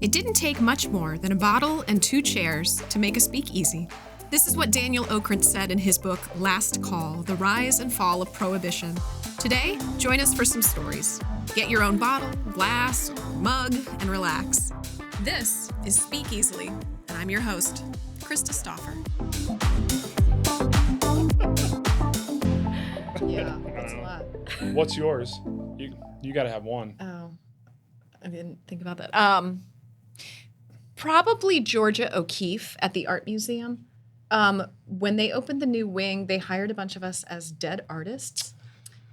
It didn't take much more than a bottle and 2 chairs to make a speakeasy. This is what Daniel Okrent said in his book, Last Call, The Rise and Fall of Prohibition. Today, join us for some stories. Get your own bottle, glass, mug, and relax. This is Speak Easily, and I'm your host, Krista Stauffer. Yeah, that's a lot. What's yours? You got to have one. Oh, I didn't think about that. Probably Georgia O'Keeffe at the Art Museum. When they opened the new wing, they hired a bunch of us as dead artists.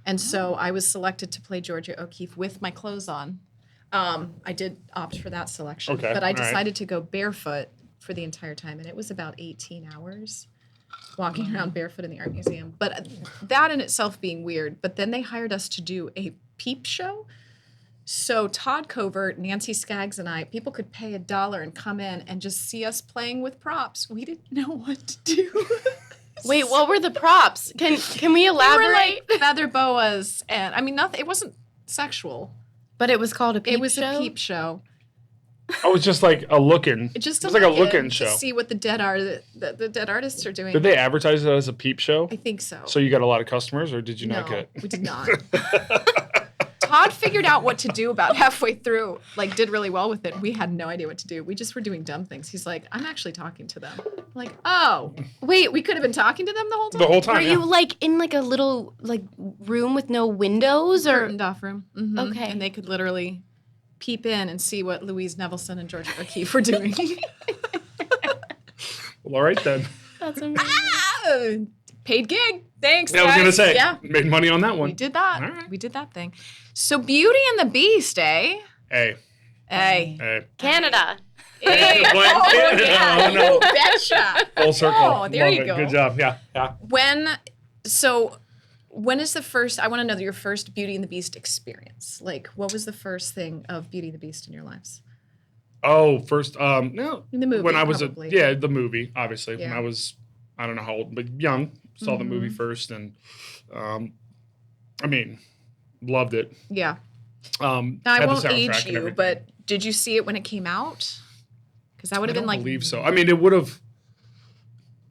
And so I was selected to play Georgia O'Keeffe with my clothes on. I did opt for that selection. Okay, but I all right. decided to go barefoot for the entire time. And it was about 18 hours walking around barefoot in the Art Museum. But that in itself being weird. But then they hired us to do a peep show. So Todd Covert, Nancy Skaggs, and I, people could pay $1 and come in and just see us playing with props. We didn't know what to do. Wait, what were the props? Can we elaborate? They were like feather boas, and I mean, nothing. It wasn't sexual. But it was called a peep show? It was a peep show. Oh, it's just like a looking. It was like a looking show. To see what the dead artists are doing. Did they advertise it as a peep show? I think so. So you got a lot of customers, or did you not get? We did not. Todd figured out what to do about halfway through, like did really well with it. We had no idea what to do. We just were doing dumb things. He's like, I'm actually talking to them. I'm like, oh, wait, we could have been talking to them the whole time? The whole time, Were yeah. you like in like a little like room with no windows or? Curtained off room. Mm-hmm. Okay. And they could literally peep in and see what Louise Nevelson and Georgia O'Keeffe were doing. Well, all right then. That's amazing. Paid gig. Thanks, Yeah, I was guys. gonna say, Yeah. made money on that one. We did that. All right. We did that thing. So Beauty and the Beast, eh? Hey, Hey. Canada. Hey. Blank Canada. Yeah. Oh, no. You betcha. Full circle. Oh, there Love you it. go. Good job. Yeah. When is the first, I want to know your first Beauty and the Beast experience. Like, what was the first thing of Beauty and the Beast in your lives? Oh, first, no. In the movie, When I was probably. the movie, obviously. When Yeah. I was, I don't know how old, but young, saw the movie first, and, I mean, loved it. Yeah. Now, Now, I won't age you, but did you see it when it came out? Because that would have been like... I believe so. I mean, it would have...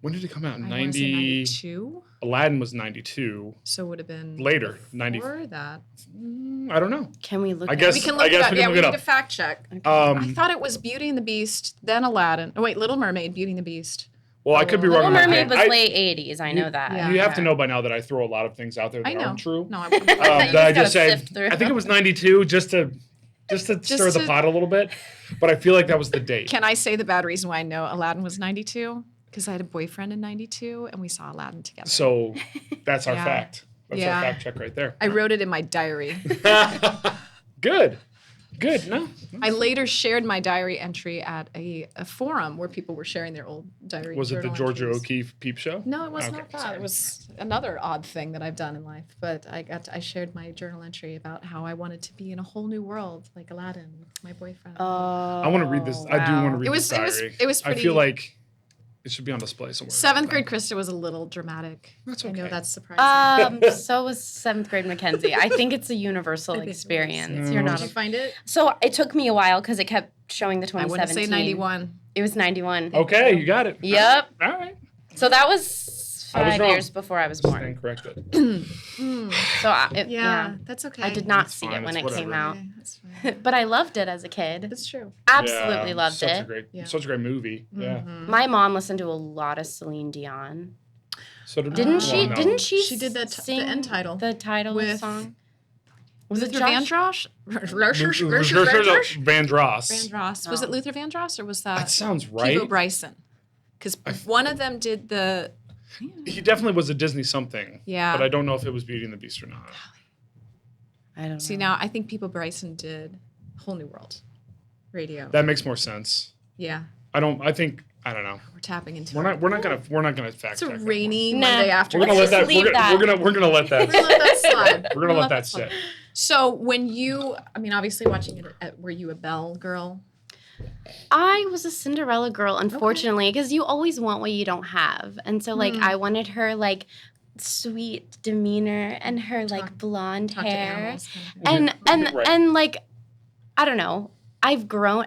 When did it come out? I wanna say 92? Aladdin was 92. So it would have been... Later. 90. Before that. I don't know. Can we look I at guess- We can look it guess up. we can Yeah, look we it need up. to fact check. I Um, thought it was Beauty and the Beast, then Aladdin. Oh, wait, Little Mermaid, Beauty and the Beast. well, I could be wrong. Little on that. Mermaid was I- late 80s. I know that. Yeah. You have to know by now that I throw a lot of things out there that I know. aren't true. No, I wouldn't. You That I just just gotta say, sift through. I think it was 92 just to stir the pot a little bit, but I feel like that was the date. Can I say the bad reason why I know Aladdin was 92? Because I had a boyfriend in 92 and we saw Aladdin together. So that's our Yeah. fact. That's Yeah. our fact check right there. I wrote it in my diary. Good. No. I later shared my diary entry at a forum where people were sharing their old diary. Was it the journal Georgia entries. O'Keeffe peep show? No, it was Okay, not that. sorry. It was another odd thing that I've done in life. But I shared my journal entry about how I wanted to be in a whole new world, like Aladdin, with my boyfriend. I want to read this. I do want to read It was- this it was- diary. it was I pretty- feel like it should be on display somewhere. 7th grade Krista was a little dramatic. That's I know okay. that's surprising. So was 7th grade Mackenzie. I think it's a universal think it was. experience. Yeah. You're Did not. you find it? So it took me a while because it kept showing the I 2017. wouldn't say 91. It was 91. Okay, you got it. Yep. All right. So that was I was 5 wrong. years before I was Stand born. corrected. So Yeah, that's okay. I did not That's see fine, it when it's it came whatever. out. Okay, that's fine. But I loved it as a kid. That's true. Absolutely Yeah, loved such it. A great, Yeah. Such a great movie. Yeah. My mom listened to a lot of Celine Dion. So did Didn't well, she? no. Didn't she? She did the sing end title The title of the with- song. Was it Josh? Vandross? Van Dross. Vandross. Was it Luther Vandross or was that That sounds right. Pivo Bryson? Because one of them did the. He definitely was a Disney something. Yeah. But I don't know if it was Beauty and the Beast or not. I don't know. See, now I think Pivo Bryson did Whole New World radio. That makes more sense. Yeah, I think I don't know. we're tapping into We're it. not gonna fact It's a check. that. rainy Nah. Monday We're afternoon. gonna let Let's that. just leave that. We're gonna let that. We're gonna let that slide. We're gonna let that slide. sit. So when you, I mean, obviously watching it, were you a Belle girl? I was a Cinderella girl, unfortunately, because you always want what you don't have. And so, like, I wanted her, like, sweet demeanor and her, like, blonde Talk to hair. animals. Kind of thing. And, Right. and, like, I don't know. I've grown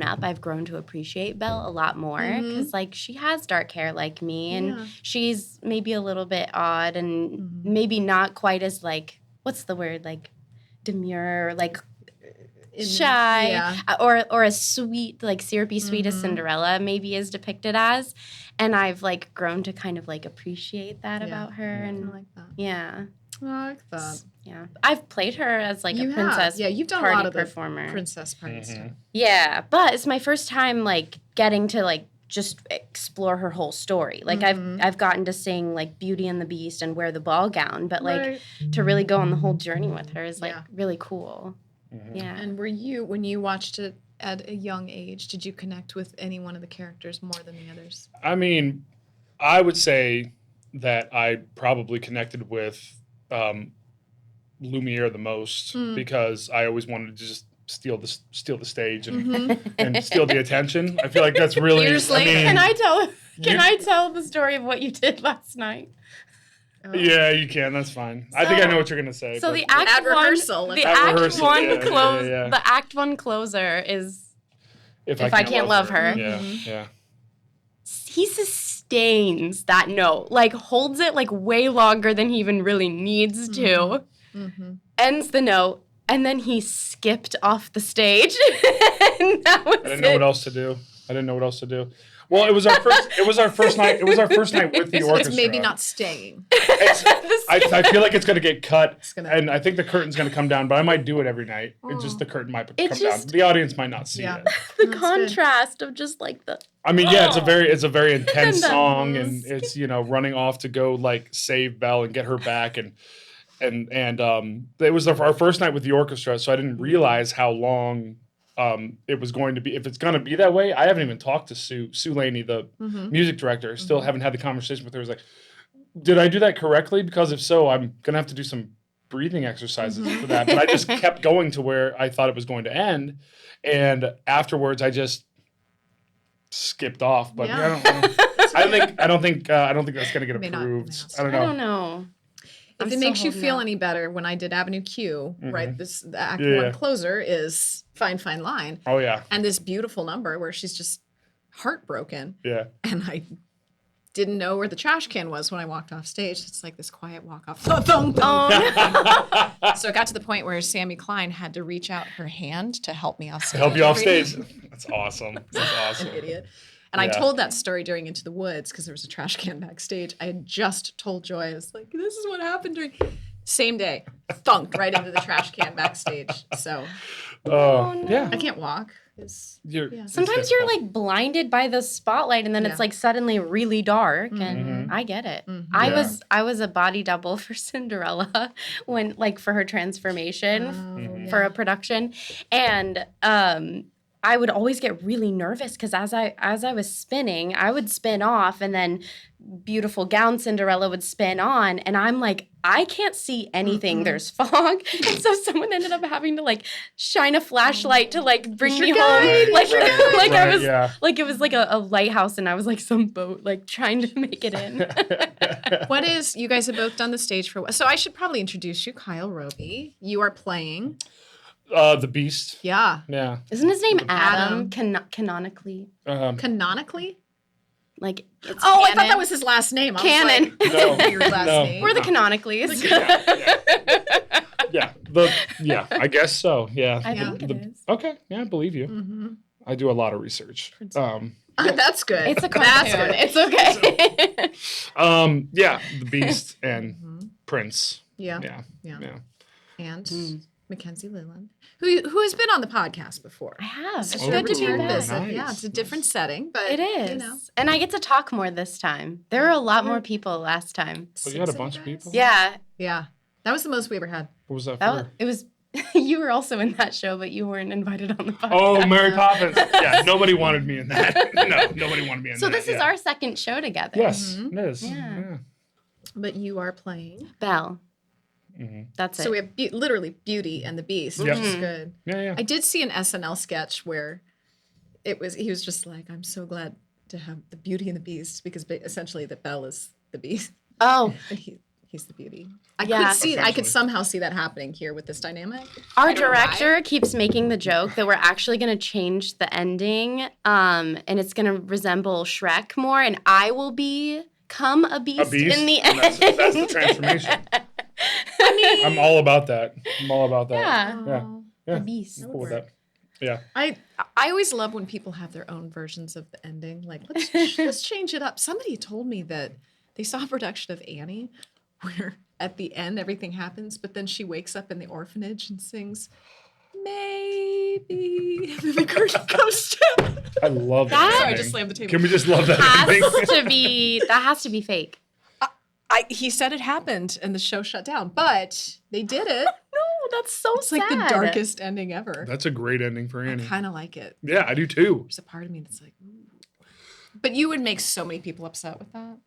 up, I've grown to appreciate Belle a lot more because like she has dark hair like me, and she's maybe a little bit odd and maybe not quite as like, what's the word, like demure, like shy, or a sweet, like syrupy sweet as Cinderella maybe is depicted as, and I've like grown to kind of like appreciate that about her, and I like that. yeah. I like that. Yeah, I've played her as like You a princess. have. Yeah, you've done a party lot of performer. the princess party stuff. Yeah, but it's my first time like getting to like just explore her whole story. Like I've gotten to sing like Beauty and the Beast and wear the ball gown, but like to really go on the whole journey with her is like really cool. Yeah. And were you, when you watched it at a young age, did you connect with any one of the characters more than the others? I mean, I would say that I probably connected with Lumiere the most because I always wanted to just steal the stage and and steal the attention. I feel like that's really. Years later. Can I tell the story of what you did last night? Yeah, you can. That's fine. I think I know what you're gonna say. So but the act At one, rehearsal, the at act rehearsal, one yeah, close, yeah. the act one closer is if I Can't Love Her. Yeah, yeah. He sustains that note, like holds it like way longer than he even really needs to, ends the note, and then he skipped off the stage. And that was I didn't know what else to do. Well, it was our first. It was our first night. It was our first night with the orchestra. It's maybe not staying. I feel like it's going to get cut, gonna- and I think the curtain's going to come down. But I might do it every night. It's just the curtain might come down. The audience might not see it. The contrast of just like the. I mean, yeah, it's a very intense song, and it's running off to go like save Belle and get her back, and it was our first night with the orchestra, so I didn't realize how long. It was going to be, if it's going to be that way. I haven't even talked to Sue Laney, the music director. Still haven't had the conversation with her. I was like, did I do that correctly? Because if so, I'm going to have to do some breathing exercises for that. But I just kept going to where I thought it was going to end. And afterwards, I just skipped off. But I don't think that's going to get approved. I don't know. If it makes you feel any better, when I did Avenue Q, right, the act one closer is Fine, Fine Line. Oh, yeah. And this beautiful number where she's just heartbroken. Yeah. And I didn't know where the trash can was when I walked off stage. It's like this quiet walk off. So it got to the point where Sammy Klein had to reach out her hand to help me off stage. Help you off stage. That's awesome. That's awesome. An idiot. And I told that story during Into the Woods because there was a trash can backstage. I had just told Joy, I was like, this is what happened during... Same day, thunked right into the trash can backstage. So, yeah. I can't walk. Sometimes you're like blinded by the spotlight, and then it's like suddenly really dark, and I get it. I was a body double for Cinderella when like for her transformation for a production, and I would always get really nervous because as I was spinning, I would spin off, and then beautiful gown Cinderella would spin on, and I'm like, I can't see anything. There's fog, and so someone ended up having to like shine a flashlight to like bring me home, like I was like it was like a lighthouse, and I was like some boat like trying to make it in. What is, you guys have both done the stage for what? So I should probably introduce you, Kyle Roby. You are playing the Beast. Yeah. Yeah. Isn't his name Adam? Canonically. Canonically? Like it's I canon. thought that was his last name. Canon. Your last name. We're the Canonicallys. Yeah. I guess so. Yeah. I think it is. Okay. Yeah, I believe you. I do a lot of research. That's good. It's a cartoon. It's okay. Yeah, the Beast and Prince. Yeah. And Mackenzie Leland, who has been on the podcast before. I have. It's It's good to be back. visit. Nice. Yeah, it's a different setting, but It is. And I get to talk more this time. There were a lot more people last time. So you had a bunch of people? Yeah. Yeah. That was the most we ever had. What was that That for? it was you were also in that show, but you weren't invited on the podcast. Oh, Mary Poppins. Yeah, nobody wanted me in that. No, nobody wanted me in that. So this is our second show together. Yes, it is. Yeah. But you are playing Belle. That's it. So we have literally Beauty and the Beast, Yep. which is good. Yeah. I did see an SNL sketch where he was just like, I'm so glad to have the Beauty and the Beast, because essentially that Belle is the Beast. Oh. And he's He's the beauty. I could somehow see that happening here with this dynamic. Our director keeps making the joke that we're actually going to change the ending, and it's going to resemble Shrek more, and I will become a beast in the end. That's the transformation. I mean, I'm all about that. Yeah. The beast. I'm cool with that. Yeah. I always love when people have their own versions of the ending. Like, let's change it up. Somebody told me that they saw a production of Annie where at the end everything happens, but then she wakes up in the orphanage and sings, maybe, and then the curtain goes down. I love that. Sorry, I just slammed the table. Can we just love that? That has to be fake. He said it happened and the show shut down, but they did it. No, that's so It's sad. like the darkest ending ever. That's a great ending for Annie. I kind of like it. Yeah, I do too. There's a part of me that's like, ooh. But you would make so many people upset with that.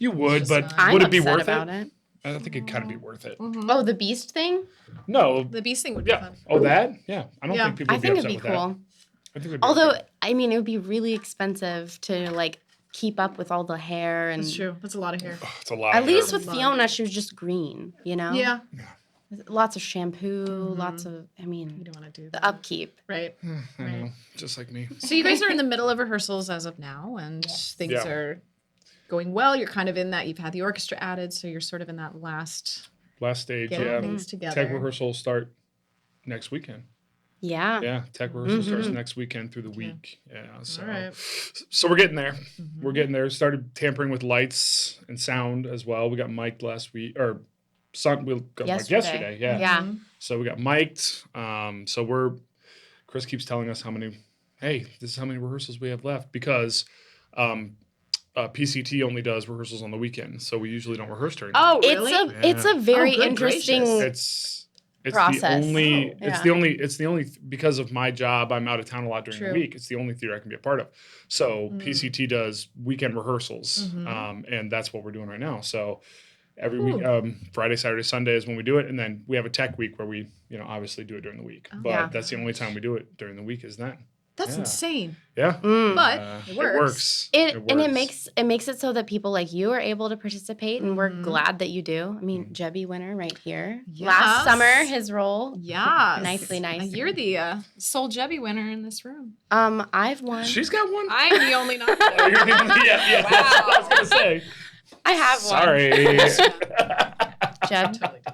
You would, but I'm would it be upset worth about it? I think it'd kind of be worth it. Mm-hmm. Oh, the beast thing? No. The beast thing would be fun. Oh, that? Yeah. I don't think people would be upset it'd be with cool. that. I think it'd be Although, okay. I mean, it would be really expensive to like keep up with all the hair and. That's true. That's a lot of hair. It's a lot. At of least hair. with Fiona, she was just green, you know? Yeah. Lots of shampoo, lots of, I You mean, don't want to do the that. upkeep. Right. I know. Just like me. So you guys are in the middle of rehearsals as of now, and things Yeah. are going well. You're kind of in that. You've had the orchestra added, so you're sort of in that last Stage, getting yeah. things together. Tech rehearsals start next weekend. Yeah. Yeah, tech rehearsal starts next weekend through the week. Yeah, so All right. so we're getting there. We're getting there. Started tampering with lights and sound as well. We got mic'd last week, or we got mic'd yesterday. Yeah. Yeah. So we got mic'd. So Chris keeps telling us this is how many rehearsals we have left because PCT only does rehearsals on the weekend, so we usually don't rehearse during. Oh, really? It's a very Oh, good interesting. gracious. It's process. it's the only because of my job, I'm out of town a lot during True. the week. It's the only theater I can be a part of. So PCT does weekend rehearsals, and that's what we're doing right now. So every week, Friday, Saturday, Sunday is when we do it, and then we have a tech week where we, obviously do it during the week. But Yeah. that's the only time we do it during the week is then. That's Yeah. insane. Yeah, But it works. works. And it makes it so that people like you are able to participate, and we're glad that you do. I mean, Jebby winner right here. Yes. Last summer, his role. Yes. Nicely nice. You're the sole Jebby winner in this room. I've won. She's got one. I'm the only not. Oh, you're the only, yeah. Wow. That's what I was gonna say. I have one. Sorry. Jeb. Totally. Yeah,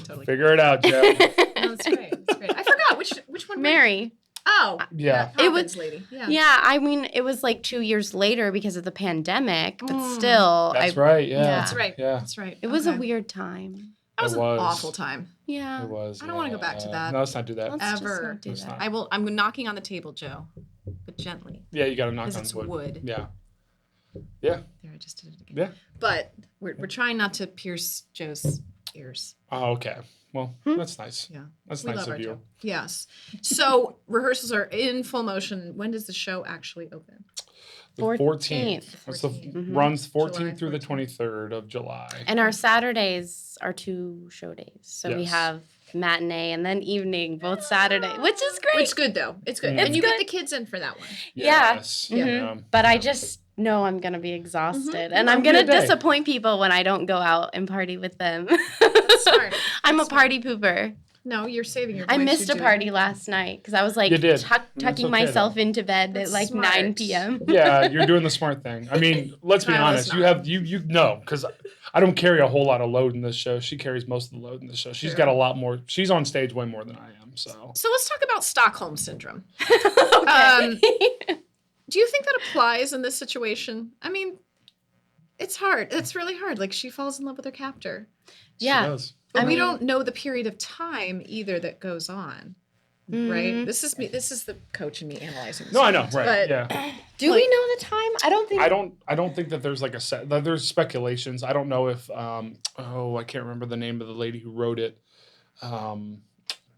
totally. Figure it out, Jeff. No, that's great. That's great. I forgot which one. Mary. Oh, Yeah. that It was- Hopkins lady. Yeah. Yeah, I mean, it was like 2 years later because of the pandemic, but still, That's right. Yeah. That's right. Yeah. That's right. it was a Okay. weird time. That was It an was. awful time. Yeah. It was. I don't wanna go back to that. No, let's not do that. Let's just Ever. not do Let's that. not. I will. I'm knocking on the table, Joe, but gently, Yeah, you got to knock because on it's wood. wood. Yeah. Yeah. There, I just did it again. Yeah. But we're trying not to pierce Joe's ears. Oh, okay. Well, that's nice. Yeah. That's We nice love our of you. Joe. Yes. So rehearsals are in full motion. When does the show actually open? The 14th. That's the 14th. runs 14th July through the 14th. 23rd of July. And our Saturdays are 2 show days. So we Yes. have matinee and then evening, both Saturday, which is great. It's good though. It's good. Mm. And you It's get good. the kids in for that one. Yeah. Yes. Yeah. Yeah. But I just know I'm going to be exhausted. And Well, I'm going to good day. disappoint people when I don't go out and party with them. Smart. I'm a party pooper. No, you're saving your I voice. missed You a do. party last night because I was like You did. tucking okay, myself into bed That's at like smart. 9 p.m. Yeah, you're doing the smart thing. I mean, let's be No, honest. it's You not. have you know because I don't carry a whole lot of load in this show. She carries most of the load in this show. She's Sure. got a lot more. She's on stage way more than I am. So So let's talk about Stockholm syndrome. Okay. Do you think that applies in this situation? I mean, it's hard. It's really hard. Like she falls in love with her captor, she Yeah. does. but I we mean- don't know the period of time either that goes on. Right? Mhm. This is me. This is the coach in me analyzing. This No, I know. moment. Right. But Yeah. Do we know the time? I don't think. I don't think that there's like a set. That there's speculations. I don't know if I can't remember the name of the lady who wrote it.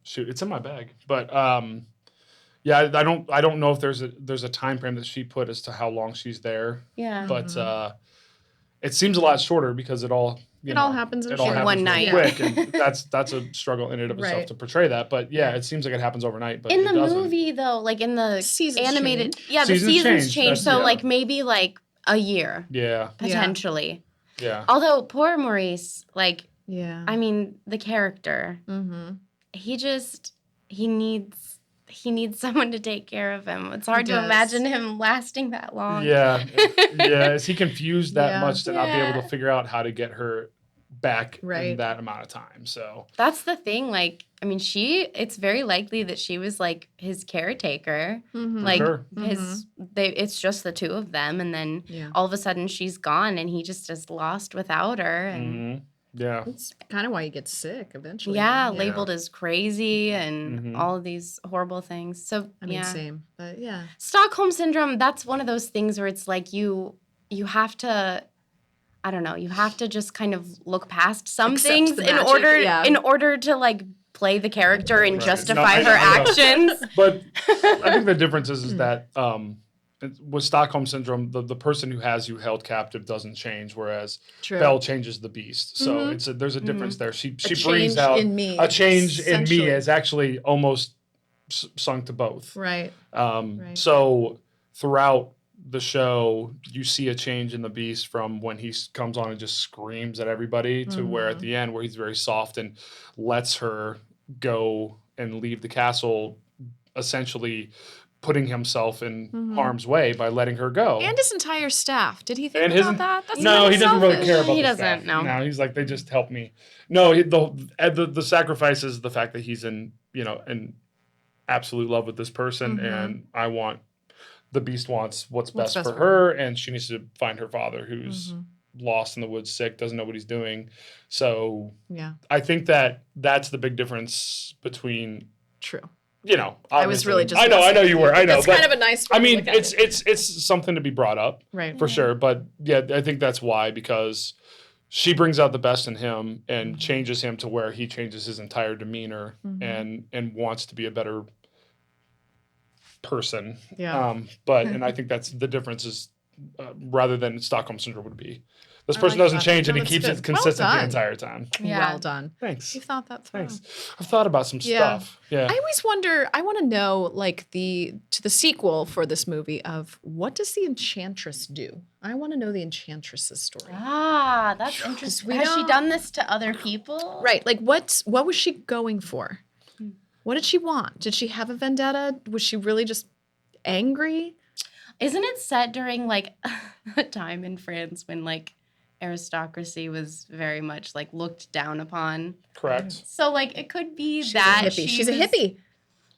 Shoot, it's in my bag. But yeah, I don't know if there's a time frame that she put as to how long she's there. Yeah. But it seems a lot shorter because it all happens in it all short. happens one real night. quick, and that's a struggle in and of itself Right. to portray that. But yeah, it seems like it happens overnight. But in it the doesn't. movie, though, like in the Seasons animated, change. yeah, the Seasons seasons change. change. That's- So yeah. like maybe like a year Yeah. potentially. Yeah. Although poor Maurice, like, Yeah. I mean, the character, Mm-hmm. he needs someone to take care of him. It's hard to imagine him lasting that long. Yeah. Yeah. Is he confused that much to not be able Yeah. to figure out how to get her back in Right. that amount of time? So That's the thing. Like, I mean, it's very likely that she was like his caretaker. Mm-hmm. Like sure. it's just the two of them, and then all of a sudden she's gone, and he just is lost without her. And Mm-hmm. Yeah. It's kind of why he gets sick eventually. labeled as crazy and all of these horrible things. So I mean, same, but yeah. Stockholm syndrome. That's one of those things where it's like you have to. I don't know. You have to just kind of look past some Accept things the in magic, order to like play the character and Right. justify No, her I know. actions. But I think the difference is that with Stockholm syndrome, the person who has you held captive doesn't change, whereas True. Belle changes the beast. So there's a difference there. She brings change out in me, a change in me essentially. is actually almost sunk to both. Right. So throughout the show, you see a change in the beast from when he comes on and just screams at everybody to where at the end where he's very soft and lets her go and leave the castle, essentially putting himself in harm's way by letting her go. And his entire staff. Did he think And about that? That's no, he doesn't really selfish. care about He the doesn't, staff. no. No, he's like, they just help me. No, the sacrifice is the fact that he's in absolute love with this person, and the beast wants what's best for her, and she needs to find her father who's lost in the woods, sick, doesn't know what he's doing. So I think that's the big difference between True. I was really just I know you were. I know. That's but, kind of a nice way I mean, to look at it. it's something to be brought up. Right. For sure. But yeah, I think that's why, because she brings out the best in him and changes him to where he changes his entire demeanor and wants to be a better person. Yeah. And I think that's the difference is rather than Stockholm syndrome would be. This person doesn't change and he keeps it consistent the entire time. Yeah. Well done. Thanks. You thought that through. Thanks. I've thought about some stuff. Yeah. I always wonder, I want to know like the sequel for this movie of what does the Enchantress do? I want to know the Enchantress's story. Ah, that's interesting. Has she done this to other people? Right. Like what was she going for? What did she want? Did she have a vendetta? Was she really just angry? Isn't it set during like a time in France when like aristocracy was very much like looked down upon? Correct. So like it could be She's that a hippie. She's a hippie.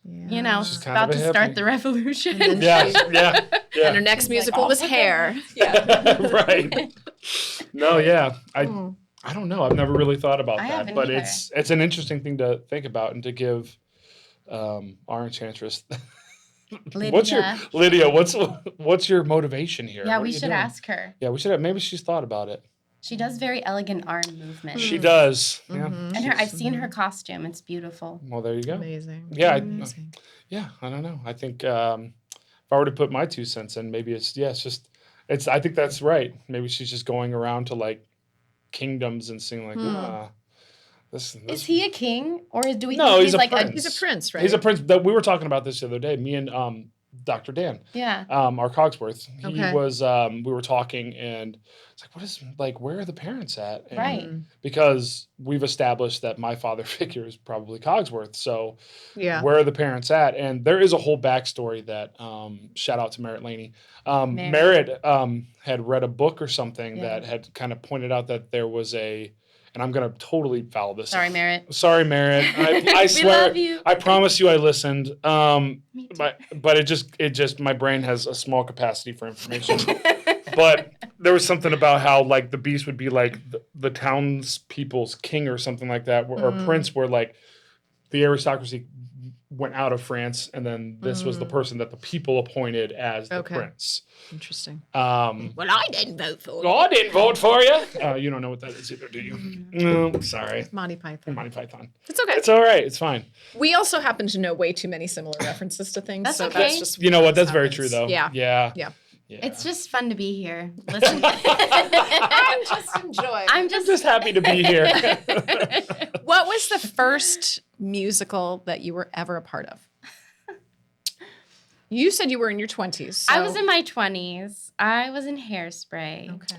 You know, She's kind about of a to start hippie. the revolution. Yeah. And her next musical was Hair. Right. No, yeah. I don't know. I've never really thought about that, haven't but either. it's an interesting thing to think about and to give our Enchantress. Lydia. What's your motivation here? Yeah, What we are you should doing? ask her. Yeah, we should have. Maybe she's thought about it. She does very elegant arm movements. She does. Yeah. And I've seen her costume. It's beautiful. Well, there you go. Amazing. Yeah. Amazing. I don't know. I think if I were to put my 2 cents in, maybe I think that's right. Maybe she's just going around to like kingdoms and seeing like, this. Is he a king, or do we? No, think he's a like prince. He's a prince, right? He's a prince. We were talking about this the other day. Me and Dr. Dan. Yeah. Our Cogsworth. He Okay. was. We were talking, and it's like, where are the parents at? And Right. Because we've established that my father figure is probably Cogsworth. So, where are the parents at? And there is a whole backstory that. Shout out to Merritt Laney. Merritt had read a book or something that had kind of pointed out that there was a. And I'm gonna totally foul this. Sorry, Merritt. Sorry, Merritt. I swear. love you. I promise you, I listened. Me too. But it just my brain has a small capacity for information. But there was something about how like the beast would be like the townspeople's king or something like that, or prince, where like the aristocracy went out of France, and then this was the person that the people appointed as the prince. Interesting. Well, I didn't vote for Oh, I didn't vote for you. You don't know what that is either, do you? No, sorry. Monty Python. Monty Python. It's okay. It's all right. It's fine. We also happen to know way too many similar references to things. That's so okay. That's just You know what? That's very happens. true, though. Yeah. Yeah. It's just fun to be here. Listen. I'm just enjoying. I'm just happy to be here. What was the first musical that you were ever a part of? You said you were in your 20s. So. I was in my 20s. I was in Hairspray. Okay.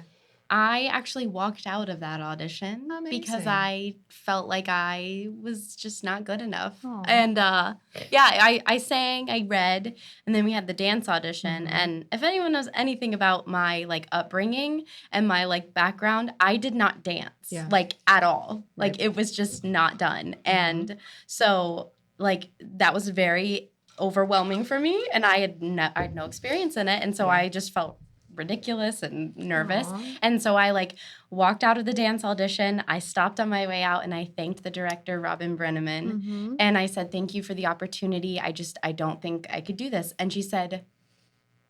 I actually walked out of that audition because I felt like I was just not good enough. Aww. And I sang, I read, and then we had the dance audition. And if anyone knows anything about my like upbringing and my like background, I did not dance like at all. Right. Like it was just not done. And so like that was very overwhelming for me, and I had no experience in it, and so I just felt ridiculous and nervous. Aww. And so I like walked out of the dance audition. I stopped on my way out and I thanked the director, Robin Brenneman, and I said, thank you for the opportunity. I don't think I could do this. And she said,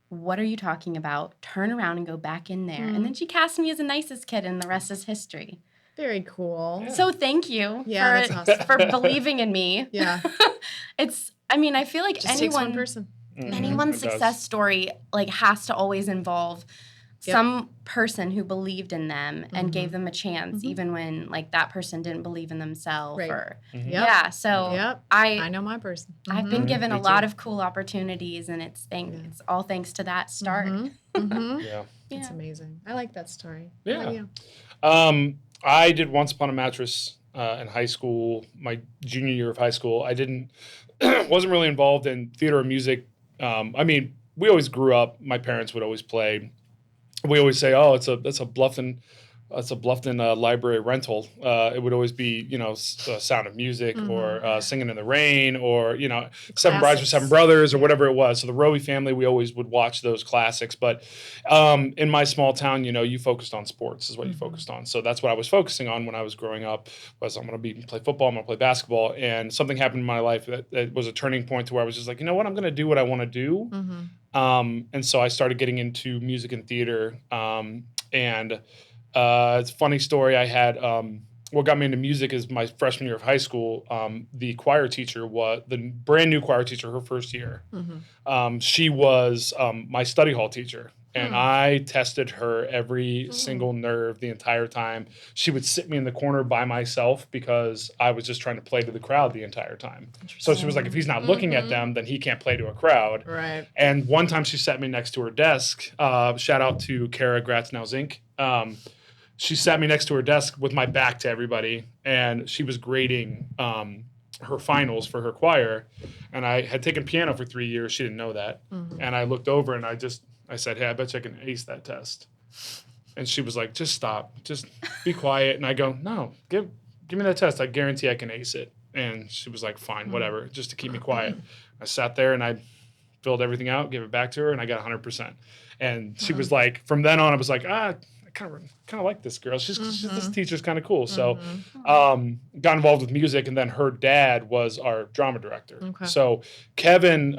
what are you talking about? Turn around and go back in there. And then she cast me as the nicest kid, and the rest is history. Very cool. Yeah. So thank you for believing in me. Yeah. I feel like just takes one person. Anyone's success story like has to always involve some person who believed in them and gave them a chance, even when like that person didn't believe in themselves. Right. Or so I know my person. I've been given a lot of cool opportunities, and it's all thanks to that start. Yeah, it's amazing. I like that story. Yeah. How about you? I did Once Upon a Mattress in high school. My junior year of high school, I wasn't really involved in theater or music. We always grew up. My parents would always play. We always say, "Oh, that's a Bluffton library rental." It would always be, Sound of Music or Singing in the Rain or Seven Brides for Seven Brothers or whatever it was. So the Roby family, we always would watch those classics. But in my small town, you focused on sports is what you focused on. So that's what I was focusing on when I was growing up. Was I'm going to play football, I'm going to play basketball, and something happened in my life that was a turning point to where I was just like, you know what, I'm going to do what I want to do. And so I started getting into music and theater, and it's a funny story. I had what got me into music is my freshman year of high school. The choir teacher was the brand new choir teacher her first year. She was my study hall teacher, and I tested her every single nerve the entire time. She would sit me in the corner by myself because I was just trying to play to the crowd the entire time. So she was like, if he's not looking at them, then he can't play to a crowd. Right. And one time she sat me next to her desk. Shout out to Kara Gratz-Now-Zink. She sat me next to her desk with my back to everybody, and she was grading her finals for her choir. And I had taken piano for 3 years. She didn't know that. And I looked over and I said, hey, I bet you I can ace that test. And she was like, just stop. Just be quiet. And I go, no, give me that test. I guarantee I can ace it. And she was like, fine, whatever, just to keep me quiet. I sat there and I filled everything out, gave it back to her, and I got 100%. And she was like, from then on, I was like, I kind of like this girl. This teacher's kind of cool. So got involved with music, and then her dad was our drama director. Okay. So Kevin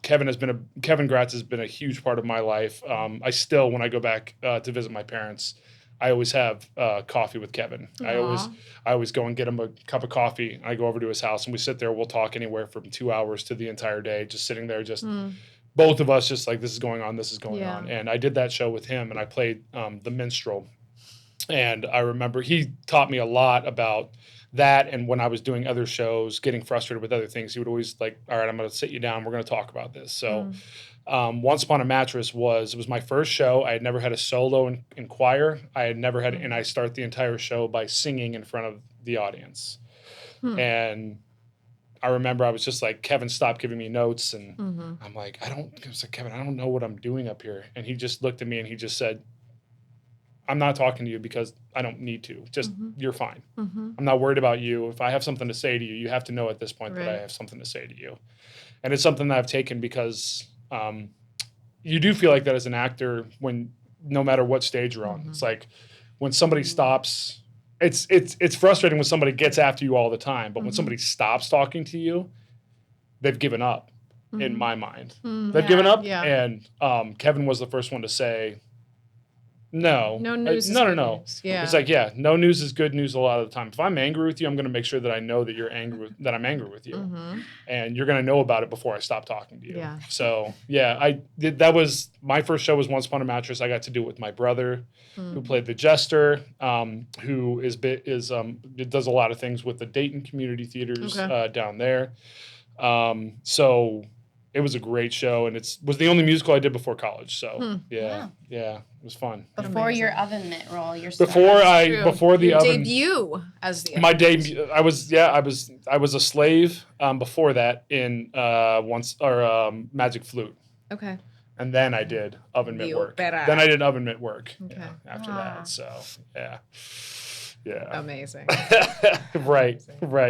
Gratz has been a huge part of my life. I still, when I go back to visit my parents, I always have coffee with Kevin. Aww. I always go and get him a cup of coffee. I go over to his house and we sit there. We'll talk anywhere from 2 hours to the entire day, just sitting there, both of us just like, this is going on. And I did that show with him, and I played the minstrel. And I remember he taught me a lot about that. And when I was doing other shows, getting frustrated with other things, he would always like, all right, I'm going to sit you down. We're going to talk about this. So Once Upon a Mattress was my first show. I had never had a solo in choir. I had never had, and I start the entire show by singing in front of the audience. And I remember I was just like, Kevin, stop giving me notes. And I'm like, I was like, Kevin, I don't know what I'm doing up here. And he just looked at me and he just said, I'm not talking to you because I don't need to. Just, you're fine. I'm not worried about you. If I have something to say to you, you have to know at this point that I have something to say to you. And it's something that I've taken because you do feel like that as an actor when, no matter what stage you're on. It's like when somebody stops, it's frustrating when somebody gets after you all the time, but when somebody stops talking to you, they've given up in my mind. They've given up. Yeah. And Kevin was the first one to say, no news is good news. Yeah. It's like, no news is good news a lot of the time. If I'm angry with you, I'm going to make sure that I know that you're angry that I'm angry with you. And you're going to know about it before I stop talking to you. Yeah. So, that was my first show was Once Upon a Mattress. I got to do it with my brother who played the jester, who does a lot of things with the Dayton Community Theaters down there. So it was a great show, and was the only musical I did before college. So yeah, it was fun. Before your oven mitt role, before the oven debut as the my debut, I was a slave before that in Magic Flute. Okay. And then I did oven mitt work. Opera. Then I did oven mitt work after Ah. that. So yeah. Amazing. Right,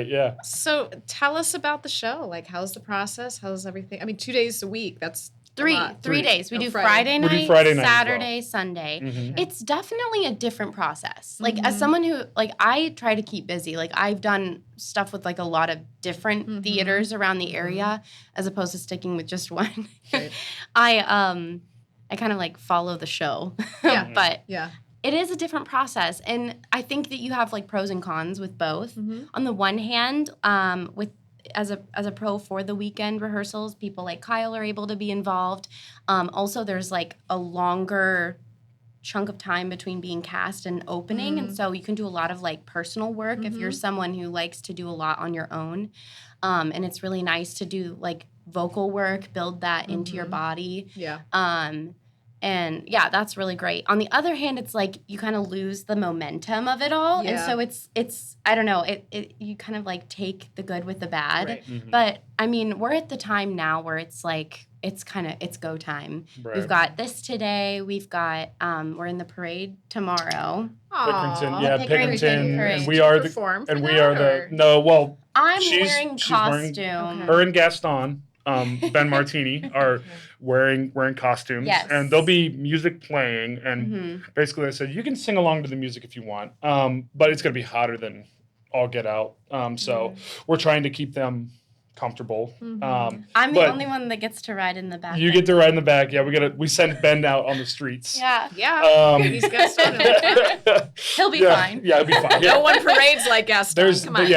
yeah. So tell us about the show. Like, how's the process? How's everything? I mean, 2 days a week. That's Three days. We do Friday night, We do Friday night Saturday, as well. Sunday. Mm-hmm. It's definitely a different process. Like as someone who I try to keep busy. Like I've done stuff with like a lot of different theaters around the area as opposed to sticking with just one. Right. I kind of like follow the show. Yeah. But Yeah. it is a different process. And I think that you have like pros and cons with both. On the one hand, as a pro for the weekend rehearsals, people like Kyle are able to be involved. Also, there's like a longer chunk of time between being cast and opening, and so you can do a lot of like personal work if you're someone who likes to do a lot on your own. And it's really nice to do like vocal work, build that into your body. Yeah. And yeah, that's really great. On the other hand, it's like you kind of lose the momentum of it all. Yeah. And so it's I don't know, it you kind of like take the good with the bad. Right. Mm-hmm. But I mean, we're at the time now where it's like it's go time. Right. We've got this today. We've got we're in the parade tomorrow. Pickerington, yeah, Pickerington Pickerington, Parade. and we are Perform for we that, are or? no, well, I'm she's wearing wearing- costume. her and Gaston, Ben Martini, are wearing costumes, Yes. and there'll be music playing, and Mhm. basically I said you can sing along to the music if you want, but it's gonna be hotter than all get out, so we're trying to keep them comfortable. I'm the but only one that gets to ride in the back. you get to ride in the back. Yeah, we send Ben out on the streets. Yeah. Yeah. He's Gaston. He'll be yeah, fine. Yeah, it'll be fine. No one parades like Gaston. Come on.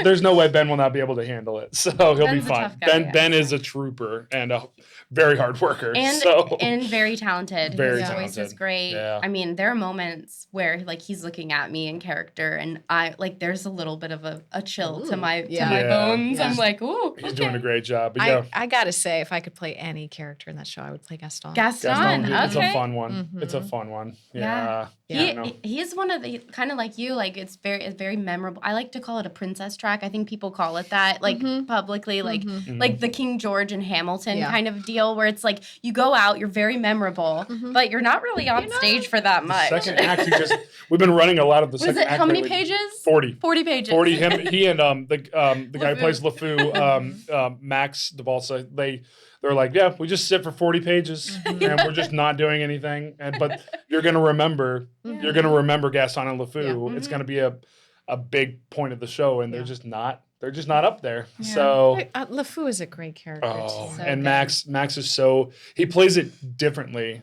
There's no way Ben will not be able to handle it. So he'll Ben's be a fine. tough guy, Ben is a trooper and a very hard worker. And very talented. Very His voice talented. is great. Yeah. I mean, there are moments where like he's looking at me in character, and I like there's a little bit of a chill to my bones. Yeah. I'm like, ooh, He's doing a great job. But yeah, I gotta say, if I could play any character in that show, I would play Gaston. Gaston. it's Okay. a fun one. It's a fun one. Yeah. He is one of the kind of like you, like it's very memorable. I like to call it a princess track. I think people call it that, like publicly, like the King George and Hamilton kind of deal, where it's like you go out, you're very memorable, but you're not really on stage for that much. Second act, we've been running a lot of the Was second it act. how many lately. pages? 40. 40 pages. 40. He and the guy who plays LeFou, Max DeValsa, they're like, yeah, we just sit for 40 pages and we're just not doing anything. But you're gonna remember Gaston and LeFou. It's gonna be a big point of the show, and they're just not up there. Yeah. So LeFou is a great character too. and Max is he plays it differently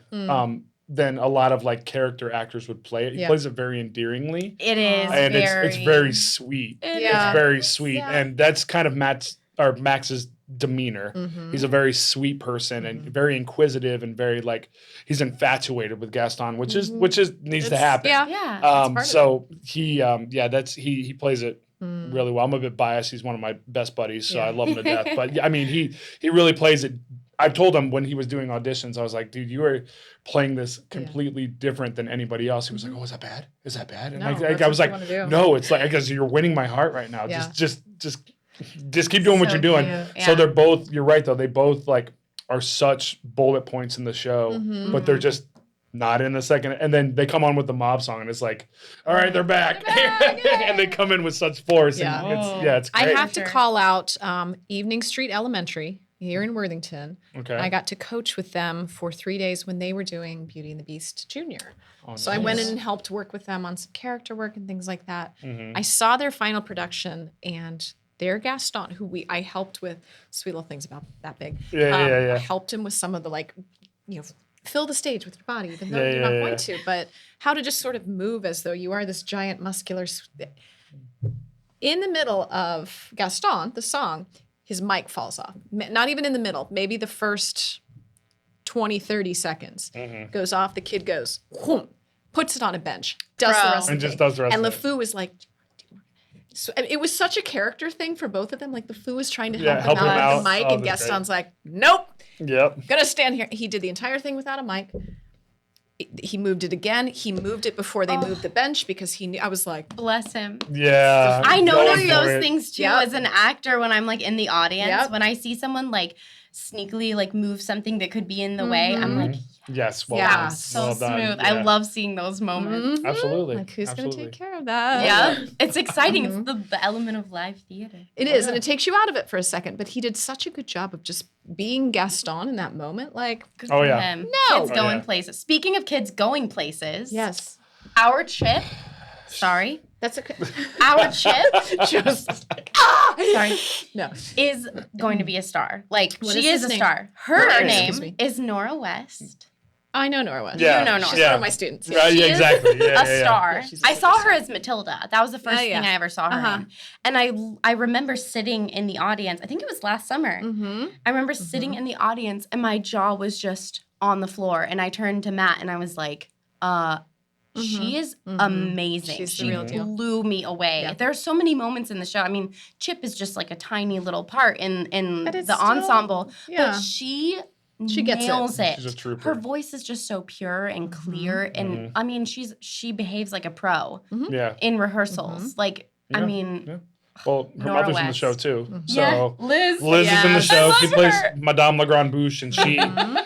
than a lot of like character actors would play it. He plays it very endearingly. It is, And it's very sweet. Yeah. It's very sweet. Yeah. And that's kind of Max's demeanor. He's a very sweet person and very inquisitive and very like he's infatuated with Gaston, which is needs to happen. Yeah. So he plays it really well. I'm a bit biased. He's one of my best buddies, so I love him to death. But I mean, he really plays it. I told him when he was doing auditions, I was like, dude, you are playing this completely different than anybody else. He was like, oh, is that bad? Is that bad? And No, I was like, no, it's like, because you're winning my heart right now. Yeah. Just keep doing what you're doing. cute. So Yeah. they're both, you're right though, they both like are such bullet points in the show, but they're just not in the second. And then they come on with the mob song and it's like, all right, they're back. And they come in with such force. Yeah. And it's I great. have to call out Evening Street Elementary here in Worthington. Okay. I got to coach with them for 3 days when they were doing Beauty and the Beast Junior. So I went in and helped work with them on some character work and things like that. I saw their final production, and their Gaston, who I helped with, sweet little things about that big. Yeah. I helped him with some of the fill the stage with your body, even though you're not going to, but how to just sort of move as though you are this giant muscular. In the middle of Gaston, the song, his mic falls off. Not even in the middle, maybe the first 20, 30 seconds goes off. The kid goes, whoom, puts it on a bench, does the rest of the and thing. just does the rest And of it. LeFou is like, So it was such a character thing for both of them. Like, LeFou was trying to Yeah, help them help him out with the out. mic, Oh, and that's great. Gaston's like, nope, Yep. gonna stand here. He did the entire thing without a mic. He moved it again. He moved it before they moved the bench because he knew. I was like, Bless him. Yeah. I notice going for those it. things too Yep. as an actor when I'm like in the audience. Yep. When I see someone like sneakily like move something that could be in the way, I'm like, Yes. Well Yeah. done. so Well done. smooth. Yeah. I love seeing those moments. Absolutely. like, who's Absolutely. gonna take care of that? Yeah, it's exciting. It's the element of live theater. It is, and it takes you out of it for a second. But he did such a good job of just being Gaston in that moment. Like, Good Oh, for yeah. him. No. Kids Oh, going yeah. places. Speaking of kids going places, yes, our Chip. Sorry, that's okay. our Chip. Just Sorry. no. Is going to be a star. Like, What she is is his a name? star. What Her is- name excuse me. is Nora West. I know Nora West. Yeah. You know Nora. She's yeah. one of my students. Right, She yeah, is exactly. Yeah, a yeah, star. Yeah, she's a I saw superstar. her as Matilda. That was the first Yeah. thing I ever saw her Uh-huh. in. And I remember sitting in the audience. I think it was last summer. Mm-hmm. I remember sitting in the audience and my jaw was just on the floor. And I turned to Matt and I was like, she is amazing. She's the She real deal. blew me away. Yeah. There are so many moments in the show. I mean, Chip is just like a tiny little part in But the it's still- ensemble. yeah. But she gets it. nails it. She's a trooper. Her voice is just so pure and clear. And I mean, she behaves like a pro Yeah. in rehearsals. Like, I Yeah. mean, Yeah. Well, her Nora mother's in the West. show too. yeah, So Liz. Liz is in the Yes. show. I She love plays her. Madame Legrand Bouche, and she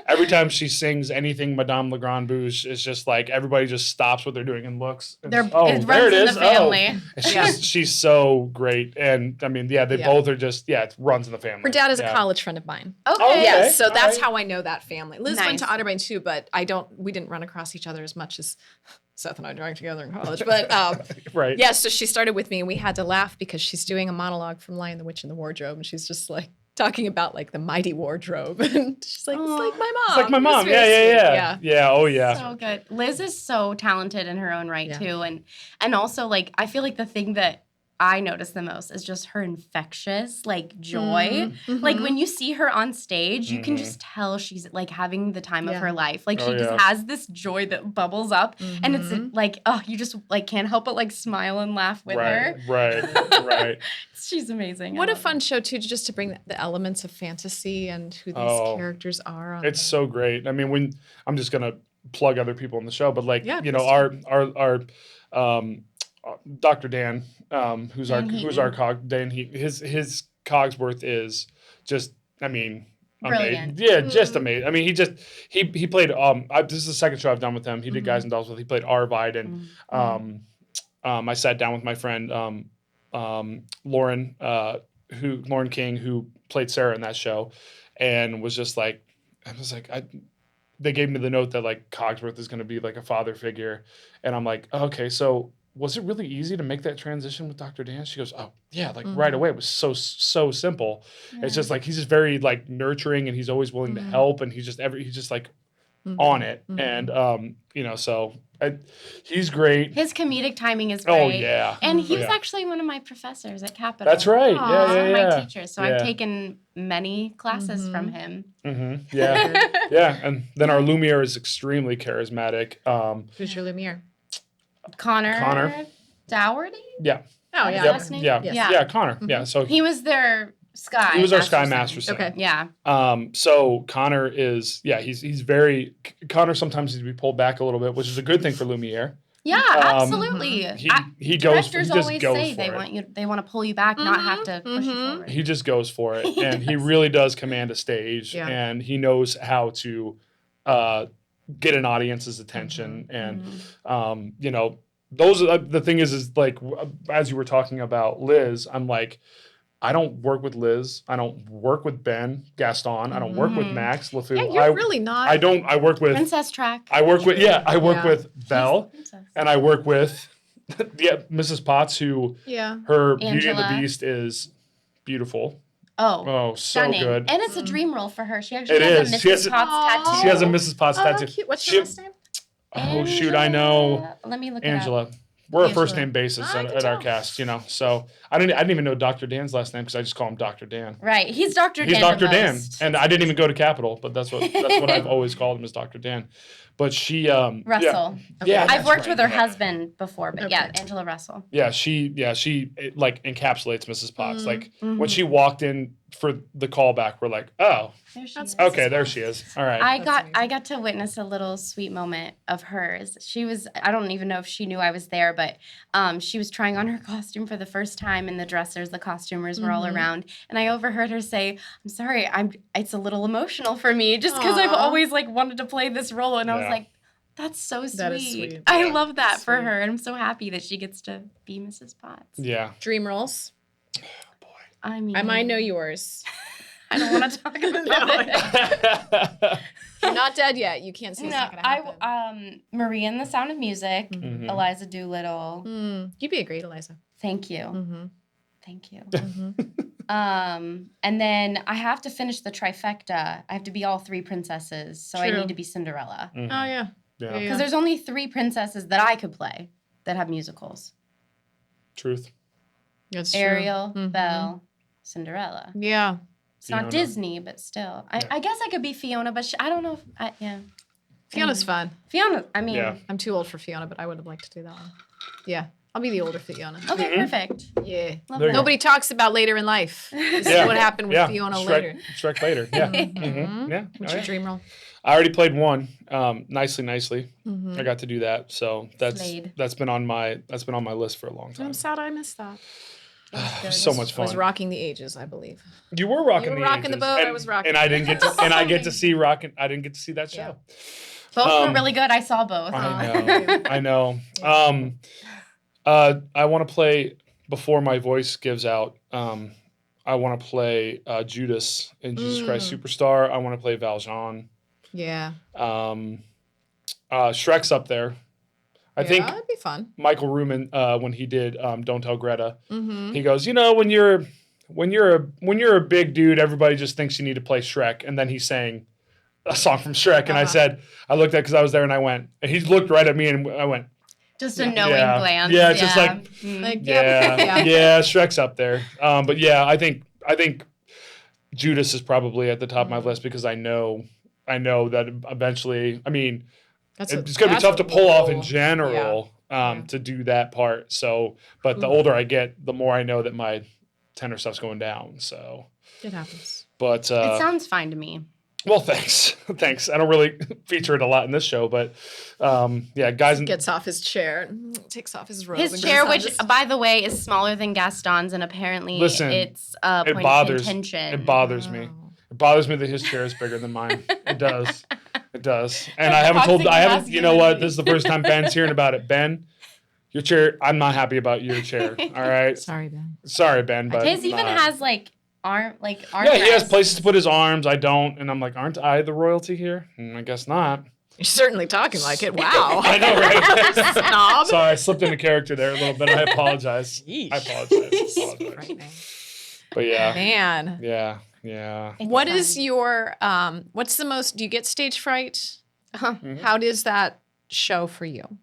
every time she sings anything Madame Legrand Bouche, it's just like everybody just stops what they're doing and looks. And They're, oh, it there runs it in is. the family. Oh. And she's so great, and I mean, yeah, they Yeah. both are just it runs in the family. Her dad is Yeah. a college friend of mine. Okay. Okay. Yes, so all that's right. how I know that family. Liz went Nice. to Otterbein too, but we didn't run across each other as much as Seth and I drank together in college. But Right. yeah, so she started with me and we had to laugh because she's doing a monologue from Lion, the Witch, and the Wardrobe. And she's just like talking about like the mighty wardrobe. And she's like, it's like my mom. It's like my It was mom. very Yeah. sweet. Yeah. Oh yeah. So good. Liz is so talented in her own right Yeah. too, and also like I feel like the thing that I notice the most is just her infectious like joy. Like when you see her on stage, you can just tell she's like having the time of Yeah. her life. Like Oh, she just yeah. has this joy that bubbles up, and it's like you just like can't help but like smile and laugh with her. Right. She's amazing. I What a love fun show too, just to bring the elements of fantasy and who these characters are. On It's so great. I mean, when I'm just gonna plug other people in the show, but like Yeah, you know, our Dr. Dan, who's our cog, Dan, his Cogsworth is just, I mean, Brilliant. amazing. Yeah, just amazing. I mean, he played. This is the second show I've done with him. He did Guys and Dolls with. He played Arvide, and I sat down with my friend Lauren King, who played Sarah in that show, and was just like, they gave me the note that like Cogsworth is going to be like a father figure, and I'm like, okay, so was it really easy to make that transition with Dr. Dan? She goes, oh yeah, like right away. It was so simple. It's just like he's just very like nurturing, and he's always willing to help, and he's just like on it, and you know, so he's great. His comedic timing is great. Oh yeah, And he was Yeah. actually one of my professors at Capitol. That's right. Aw. Yeah, One of yeah. my teachers. So I've Yeah. taken many classes from him. Yeah, yeah, and then our Lumiere is extremely charismatic. Who's your Lumiere? Connor Dougherty? Yeah. Oh, His yeah. Yep. last name? Yeah. Yeah. Yeah. Connor. Yeah. So He was their Sky. he was our Sky Masterson. Masterson. Okay. Yeah. So Connor is, he's very, Connor sometimes needs to be pulled back a little bit, which is a good thing for Lumiere. Yeah, absolutely. He goes, Directors he just always goes say for they want to pull you back, not have to push you forward. He just goes for it, and he really does command a stage, Yeah. and he knows how to get an audience's attention, and you know, those are the thing is like as you were talking about Liz, I'm like, I don't work with Liz, I don't work with Ben Gaston, I don't work with Max LeFou. Yeah, you're really not. I work with Princess Track. I work with I work Yeah. with Belle, Princess. and I work with Mrs. Potts, who Yeah. her Beauty and the Angela. Beast is beautiful. Oh, Oh, so stunning. good. And it's a dream role for her. She actually It has is. a She has Mrs. a- Potts tattoo. She has a Mrs. Potts Oh, tattoo. cute. What's She- your last name? Oh shoot, I know. Let me look Angela. it up. We're a Angela. first name basis I can at our tell. cast, So I didn't even know Dr. Dan's last name because I just call him Dr. Dan. Right. He's Dr. Dan. He's Dr. the Dan, most. and I didn't even go to Capitol, but that's what I've always called him is Dr. Dan. But she Russell. Yeah, I've worked that's with right. her husband before, but yeah, Angela Russell. Yeah, she like encapsulates Mrs. Potts. Like Mm-hmm. when she walked in for the callback, we're like, oh, There she is. okay, there she is. All right. I got to witness a little sweet moment of hers. She was, I don't even know if she knew I was there, but she was trying on her costume for the first time, and the dressers, the costumers were all around, and I overheard her say, "I'm sorry, it's a little emotional for me, just because I've always like wanted to play this role," and I was like, "That's so sweet. That is sweet. I love that for her, and I'm so happy that she gets to be Mrs. Potts." Yeah. Dream roles. I mean, I might know yours. I don't want to talk about it. You're not dead yet. You can't see it's No, not gonna happen. Maria in The Sound of Music, Mhm. Eliza Doolittle. You'd be a great Eliza. Thank you. Mm-hmm. Thank you. And then I have to finish the trifecta. I have to be all three princesses, so I True. need to be Cinderella. Mhm. Oh yeah. Yeah. Because there's only 3 princesses that I could play that have musicals. Truth. That's Ariel, true. Mhm. Belle, Cinderella. Yeah. It's not Fiona. Disney, but still. I guess I could be Fiona, but I don't know if Fiona's fun. Fiona, I mean. Yeah. I'm too old for Fiona, but I would have liked to do that one. Yeah. I'll be the older Fiona. Okay, perfect. Yeah. Love There you that. go. Nobody talks about later in life. This Yeah. is what happened with Yeah. Fiona Shrek, later. Shrek later. Yeah. Mhm. Yeah. What's Oh, your yeah. dream role? I already played one. Nicely. Mm-hmm. I got to do that. So Slade. that's been on my list for a long time. I'm sad I missed that. So much I was fun. rocking the ages, I believe. You were rocking You were the rocking the ages, boat, I and, was rocking and I didn't get to and I get to Sorry. see rocking. I didn't get to see that show. Both were really good. I saw both. I know. I want to play before my voice gives out. I want to play Judas in Jesus Christ Superstar. I want to play Valjean. Yeah. Shrek's up there. I think that'd be fun. Michael Ruman when he did Don't Tell Greta, Mm-hmm. he goes, when you're a big dude, everybody just thinks you need to play Shrek, and then he sang a song from Shrek, and I looked at because I was there, and I went, and he looked right at me, and I went, Just a knowing Yeah. glance. Yeah, it's just like, Like, yeah, Shrek's up there. But yeah, I think Judas is probably at the top of my list because I know that eventually, I mean, it's going to be tough to pull off in general to do that part. So, but the older I get, the more I know that my tenor stuff's going down. So It happens. But it sounds fine to me. well, thanks. I don't really feature it a lot in this show, but yeah, guys. Gets off his chair and takes off his robe. His and chair, goes which, on his- by the way, is smaller than Gaston's, and apparently Listen, it's a it point bothers. of contention. It bothers me. It bothers me that his chair is bigger than mine. It does. It does. And I haven't told. I haven't. You know what? This is the first time Ben's hearing about it. Ben, your chair. I'm not happy about your chair. All right. Sorry, Ben. Sorry, Ben. But His even has arm. Yeah, he has rests. places to put his arms. I don't, and I'm like, aren't I the royalty here? I guess not. You're certainly talking like it. Wow. I know, right? Snob. Sorry, I slipped into character there a little bit. I apologize. I apologize. Frightening. But yeah, Man. yeah. It's What fun. is your what's the most, do you get stage fright? Mm-hmm. How does that show for you?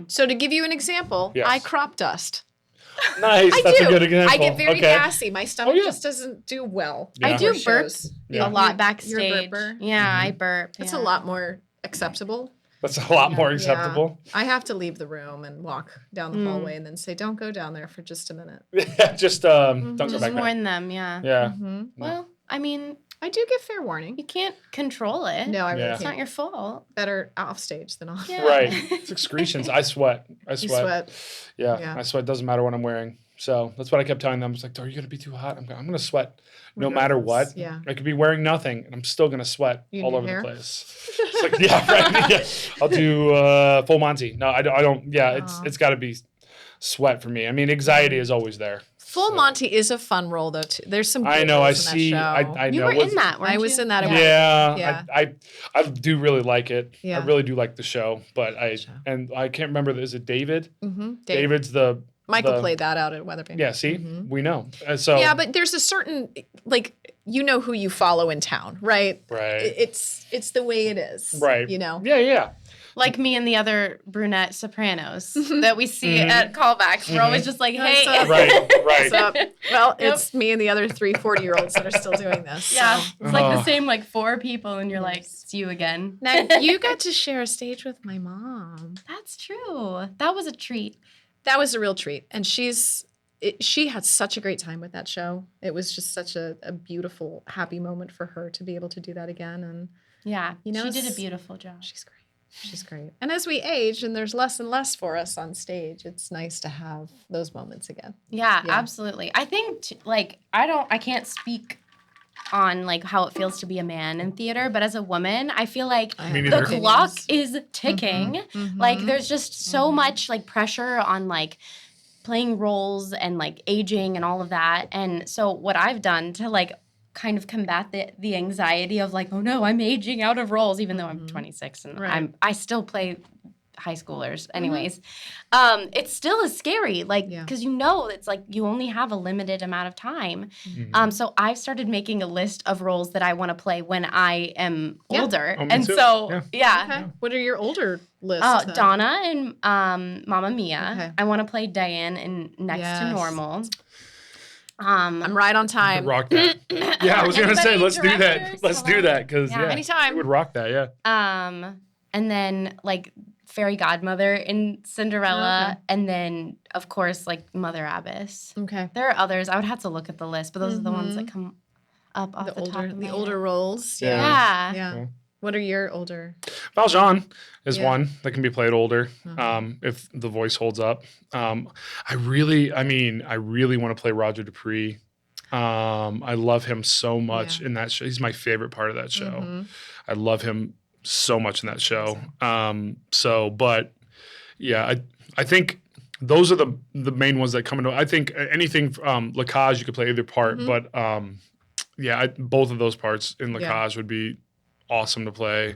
So to give you an example, Yes. I crop dust. Nice. I That's do. a good example. I get very okay. gassy. My stomach yeah. just doesn't do well. Yeah. I do before burp shows. Yeah. a lot You're a backstage. burper? Yeah, Mm-hmm. I burp. That's yeah. a lot more acceptable. That's a lot more acceptable. Yeah. I have to leave the room and walk down the hallway and then say, "Don't go down there for just a minute." Just don't go Just back there. warn them, yeah. Yeah. Well, I mean, I do get fair warning. you can't control it. No, I really Yeah. It's not can't. your fault. Better off stage than off. Yeah. Right. It's excretions. I sweat. You sweat. Yeah, Yeah. I sweat. Doesn't matter what I'm wearing. So that's what I kept telling them. I was like, are you going to be too hot? I'm going to sweat no matter what. Regardless, yeah. I could be wearing nothing and I'm still going to sweat You all do over hair? the place. It's like, yeah, right. Yeah. I'll do full Monty. No, I don't. Yeah, it's got to be sweat for me. I mean, anxiety is always there. Full Monty is a fun role though too. There's some. I good know. I roles in that see. show. I You know. were What's- in that, weren't I was you? in that. Yeah, Yeah. I do really like it. Yeah. I really do like the show, but I can't remember. Is it David? Mm-hmm. David's the Michael played that out at Weatherby. Yeah, see, we know. So Yeah, but there's a certain who you follow in town, right? Right. It's the way it is, Right. You know. Yeah. Like me and the other brunette sopranos that we see at callbacks. We're always just like, hey. Right. What's up? Well, it's me and the other 3 40-year-olds that are still doing this. Yeah. So. It's like the same, like 4 people, and you're like, it's you again. Now, you got to share a stage with my mom. That's true. That was a treat. That was a real treat. And she had such a great time with that show. It was just such a beautiful, happy moment for her to be able to do that again. And yeah, you know, she did a beautiful job. She's great. She's great. And as we age and there's less and less for us on stage, it's nice to have those moments again. Yeah. Absolutely. I think I can't speak on like how it feels to be a man in theater, but as a woman, I feel like the clock is ticking. Like there's just so much like pressure on like playing roles and like aging and all of that. And so what I've done to like kind of combat the anxiety of like, oh no, I'm aging out of roles, even though I'm 26 and I still play high schoolers anyways. It still is scary, like, because you know it's like you only have a limited amount of time. So I've started making a list of roles that I want to play when I am older. And so Okay. What are your older lists? Donna and Mamma Mia. Okay. I want to play Diane in Next to Normal. I'm right on time. Rock that. Yeah, I was gonna say let's do that. Let's do that because anytime we would rock that. Yeah. And then like Fairy Godmother in Cinderella, and then of course like Mother Abbess. Okay. There are others. I would have to look at the list, but those are the ones that come up off the top of my head. older roles. Yeah. What are your older? Valjean is one that can be played older if the voice holds up. I really want to play Roger Dupree. I love him so much in that show. He's my favorite part of that show. I love him so much in that show. I think those are the main ones that come into. I think anything Lacage you could play either part, but both of those parts in Lacage would be awesome to play.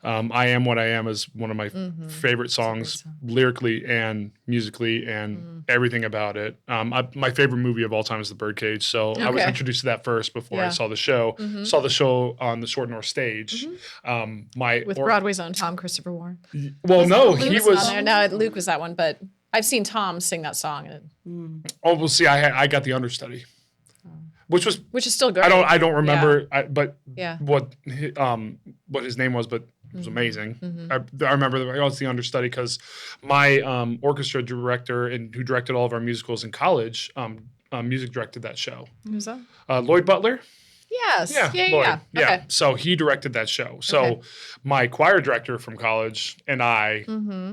I Am What I Am is one of my favorite songs, lyrically and musically, and everything about it. My favorite movie of all time is The Birdcage, so I was introduced to that first before I saw the show. Saw the show on the Short North stage. With Broadway's own Tom Christopher Warren. Well, no, he was. No, Luke was that one, but I've seen Tom sing that song. Oh, we'll see. I got the understudy. Which is still good. I don't remember, what his name was, but it was amazing. I remember it's the understudy because my orchestra director and who directed all of our musicals in college, music directed that show. Who's that? Lloyd Butler. Yes. Lloyd. Yeah. Okay. So he directed that show. So my choir director from college and I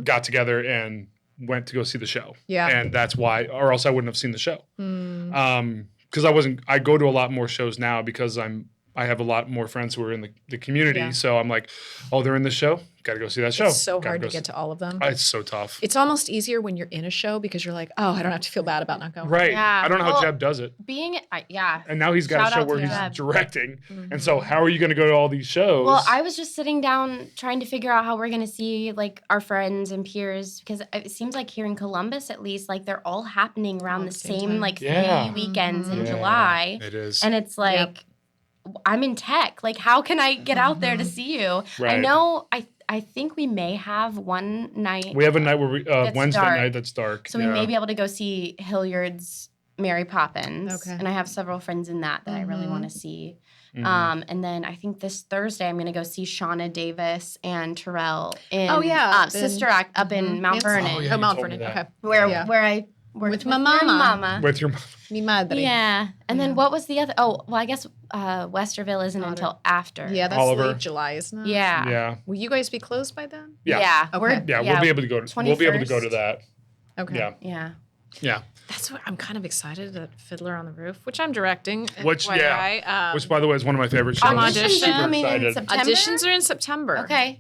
got together and went to go see the show. Yeah. And that's why, or else I wouldn't have seen the show. Because I go to a lot more shows now because I have a lot more friends who are in the community. Yeah. So I'm like, oh, they're in this show? Got to go see that show. It's so hard to get to all of them. It's so tough. It's almost easier when you're in a show because you're like, oh, I don't have to feel bad about not going. Right. Yeah. I don't know how Jeb does it. And now he's got a show where he's directing. And so how are you going to go to all these shows? Well, I was just sitting down trying to figure out how we're going to see like our friends and peers because it seems like here in Columbus, at least, like they're all happening around the same like 3 weekends in July. It is. And it's like, I'm in tech. Like, how can I get out there to see you? Right. I know. I think we may have one night. We have a night where Wednesday night that's dark. So we may be able to go see Hilliard's Mary Poppins. Okay. And I have several friends in that I really want to see. And then I think this Thursday I'm going to go see Shauna Davis and Terrell in Sister Act up in Mount Vernon. Mount Vernon. Okay. Where I worked with my mama. With your mama. Mi madre. Yeah. And then what was the other? Oh, well, I guess Westerville isn't until after. Yeah, that's late July, isn't it? Yeah. Yeah. Will you guys be closed by then? Yeah. Okay. We'll be able to go to. 21st. We'll be able to go to that. Okay. Yeah. That's what I'm kind of excited at Fiddler on the Roof, which I'm directing. Which, by the way, is one of my favorite shows. Auditions are in September. Okay.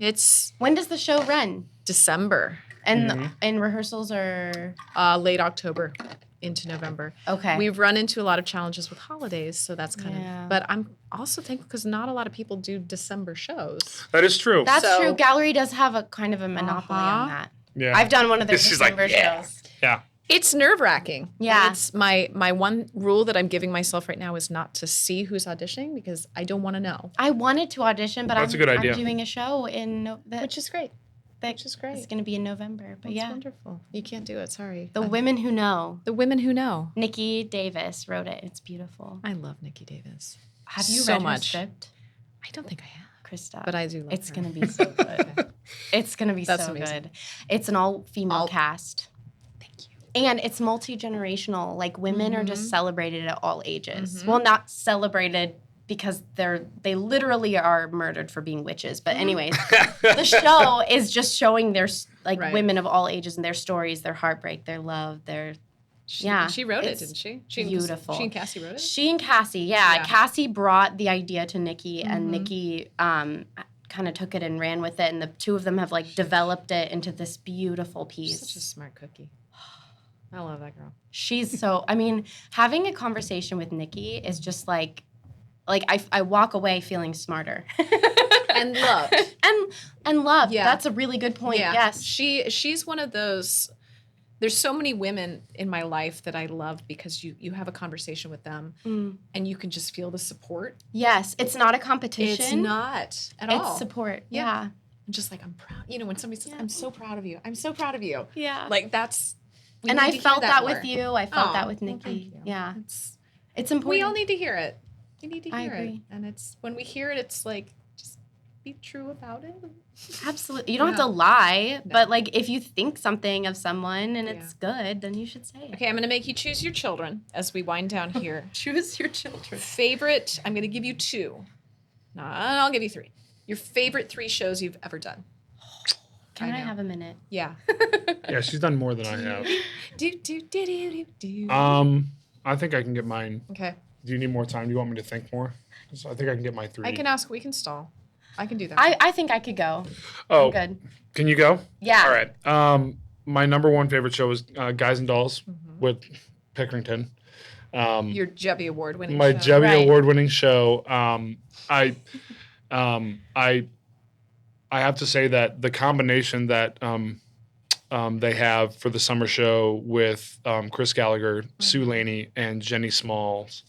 When does the show run? December. And rehearsals are? Late October into November. Okay. We've run into a lot of challenges with holidays, so that's kind of... But I'm also thankful because not a lot of people do December shows. That is true. That's true. Gallery does have a kind of a monopoly on that. Yeah. I've done one of their December shows. Yeah. It's nerve-wracking. Yeah. It's my one rule that I'm giving myself right now is not to see who's auditioning because I don't want to know. I wanted to audition, but a good idea. I'm doing a show in which is great. Which is great. It's going to be in November. But That's wonderful. You can't do it. Sorry. The Women Who Know. The Women Who Know. Nikki Davis wrote it. It's beautiful. I love Nikki Davis. Have you so read much. her script? I don't think I have. Krista. But I do love It's her. going to be so good. It's going to be That's so amazing. good. It's an all-female cast. Thank you. And it's multi-generational. Like, women are just celebrated at all ages. Mm-hmm. Well, not celebrated because they literally are murdered for being witches. But anyways, the show is just showing their, like, Right. women of all ages and their stories, their heartbreak, their love, their... She wrote it, it's didn't she? Beautiful. She and Cassie wrote it? She and Cassie, yeah. Cassie brought the idea to Nikki, and Nikki kind of took it and ran with it, and the two of them have, like, developed it into this beautiful piece. Such a smart cookie. I love that girl. She's so, I mean, having a conversation with Nikki is just like I walk away feeling smarter. And loved. and loved. Yeah. That's a really good point. Yeah. Yes. She's one of those. There's so many women in my life that I love because you have a conversation with them and you can just feel the support. Yes. It's not a competition. It's not at all. It's support. Yeah. Yeah. I'm just like, I'm proud. You know, when somebody says, I'm so proud of you. I'm so proud of you. Yeah. Like that's. And I felt that more. with you. I felt that with well, Nikki. thank you. Yeah. It's important. We all need to hear it. We need to I hear it. agree. And it's when we hear it, it's like, just be true about it. Absolutely. You don't have Yeah. to lie, No. but, like, if you think something of someone and it's good, then you should say it. Okay, I'm going to make you choose your children as we wind down here. Choose your children. Favorite, I'm going to give you 2. No, I'll give you 3. Your favorite 3 shows you've ever done. Can I know. have a minute? Yeah. Yeah, she's done more than I have. Do. I think I can get mine. Okay. Do you need more time? Do you want me to think more? So I think I can get my 3. I can ask. We can stall. I can do that. I think I could go. Oh, I'm good. Can you go? Yeah. All right. My number 1 favorite show is Guys and Dolls with Pickerington. Your Jebby Award winning My show. Jebby Right. Award-winning show. I have to say that the combination that they have for the summer show with Chris Gallagher, Sue Laney, and Jenny Smalls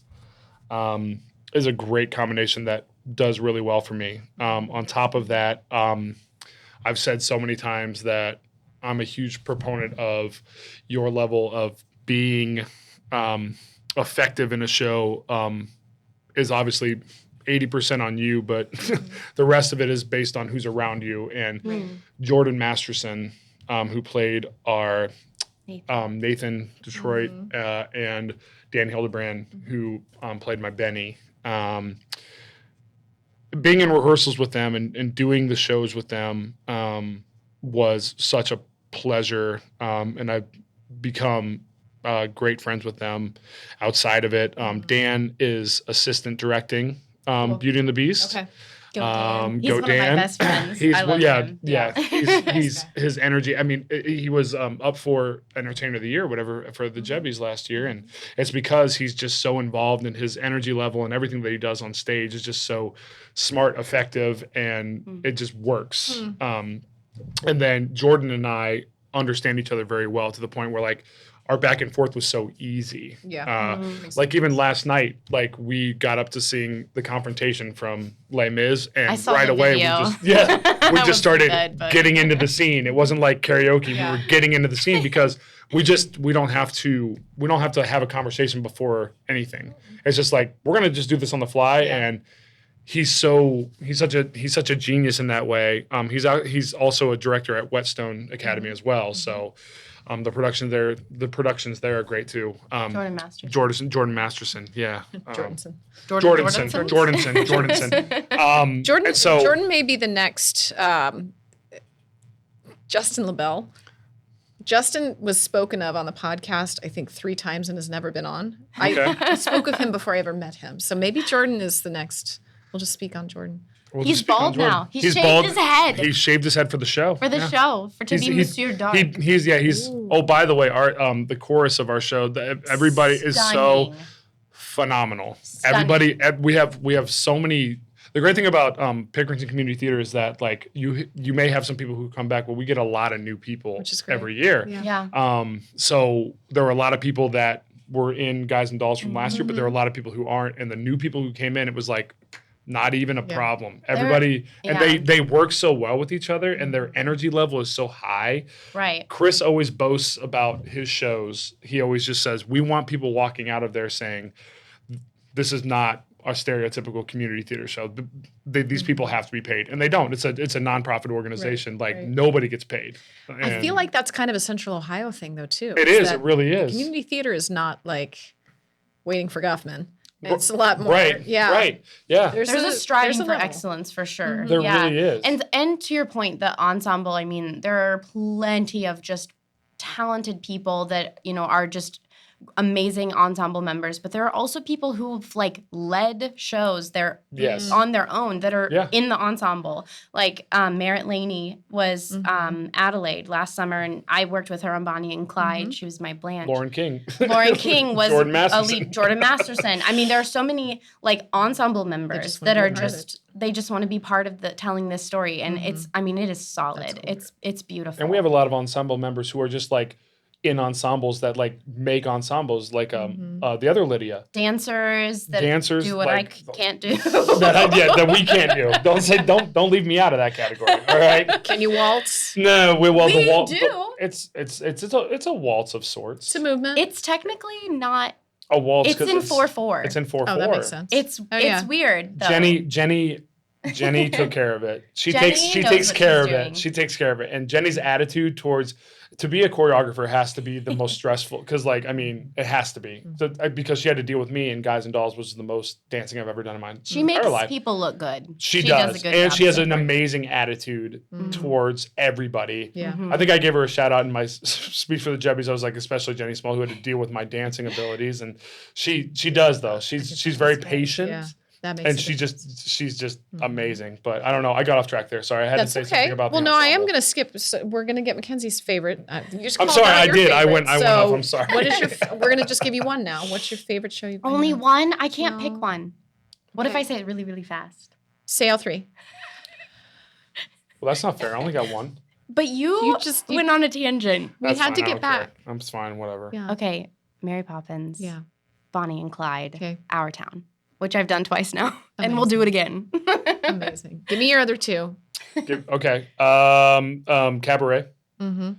is a great combination that does really well for me. On top of that, I've said so many times that I'm a huge proponent of your level of being effective in a show is obviously 80% on you, but the rest of it is based on who's around you. And Jordan Masterson, who played our Nathan Detroit, and Dan Hildebrand, who played my Benny. Being in rehearsals with them and doing the shows with them was such a pleasure, and I've become great friends with them outside of it. Dan is assistant directing Beauty and the Beast. Okay. Go Dan. He's Go one of Dan. my best friends. He's I love him. yeah. He's his energy. I mean, he was up for Entertainer of the Year, whatever, for the Jebbies last year, and it's because he's just so involved, and his energy level and everything that he does on stage is just so smart, effective, and it just works. And then Jordan and I understand each other very well to the point where, like, our back and forth was so easy. Yeah. Like even last night, like we got up to seeing The Confrontation from Les Mis, and I saw right the away video. we That just started good, but- getting into the scene. It wasn't like karaoke. Yeah. We were getting into the scene because we don't have to have a conversation before anything. It's just like we're gonna just do this on the fly, and he's such a genius in that way. He's also a director at Whetstone Academy as well. So the productions there are great too. Jordan Masterson. Jordan Masterson, yeah. Jordanson. Jordanson. Jordan. And so Jordan may be the next Justin LaBelle. Justin was spoken of on the podcast, I think 3 times, and has never been on. Okay. I spoke of him before I ever met him. So maybe Jordan is the next. We'll just speak on Jordan. we'll He's just speak on bald Jordan. now. He's shaved his head. He shaved his head for the show. For the show, to be Monsieur Dark. He's oh, by the way, our the chorus of our show, everybody is so Stunning. phenomenal. Stunning. Everybody, we have so many. The great thing about Pickerington Community Theatre is that, like, you may have some people who come back, but we get a lot of new people Which is great. every year. Yeah. So there were a lot of people that were in Guys and Dolls from last year, but there were a lot of people who aren't, and the new people who came in, it was like Not even a problem. Everybody, and they work so well with each other, and their energy level is so high. Right. Chris always boasts about his shows. He always just says, we want people walking out of there saying, this is not a stereotypical community theater show. These people have to be paid, and they don't. It's a nonprofit organization. Nobody gets paid. And I feel like that's kind of a Central Ohio thing, though, too. It is. It really is. Community theater is not like Waiting for Guffman. It's a lot more. Right. Yeah. Right. Yeah. There's a striving for excellence for sure. There really is. And to your point, the ensemble, I mean, there are plenty of just talented people that, are just amazing ensemble members, but there are also people who've led shows on their own that are in the ensemble. Like Merritt Laney was Adelaide last summer, and I worked with her on Bonnie and Clyde. She was my Blanche. Lauren King was Jordan a lead. Jordan Masterson. I mean, there are so many ensemble members that are they just want to be part of telling this story, and it is solid. It's beautiful. And we have a lot of ensemble members who are just in ensembles that make ensembles the other Lydia. Dancers that do what I can't do. that we can't do. Don't leave me out of that category. All right. Can you waltz? No, we the waltz. do. It's a waltz of sorts. It's a movement. It's technically not a waltz. It's in 4/4. It's in 4/4. Oh, that makes sense. It's weird though. Jenny took care of it. She takes care of it. She takes care of it. And Jenny's attitude to be a choreographer has to be the most stressful because it has to be because she had to deal with me, and Guys and Dolls was the most dancing I've ever done in my She makes life. People look good. She does. And she has an amazing attitude towards everybody. Yeah. I think I gave her a shout out in my speech for the Jebbies. I was especially Jenny Small, who had to deal with my dancing abilities, and she does though. She's very patient. Yeah. And she's just amazing. But I don't know. I got off track there. Sorry, I had to say something about. Well, no, I am going to skip. So we're going to get Mackenzie's favorite. I'm sorry, I did. I went off. I'm sorry. What is we're going to just give you one now. What's your favorite show you've been Only one? I can't pick one. What if I say it really, really fast? Say all three. Well, that's not fair. I only got one. But you went on a tangent. We had to get back. I'm fine. Whatever. Yeah. Okay. Mary Poppins. Yeah. Bonnie and Clyde. Okay. Our Town. Which I've done twice now. And we'll do it again. Amazing. Give me your other two. Okay. Cabaret. Mm-hmm.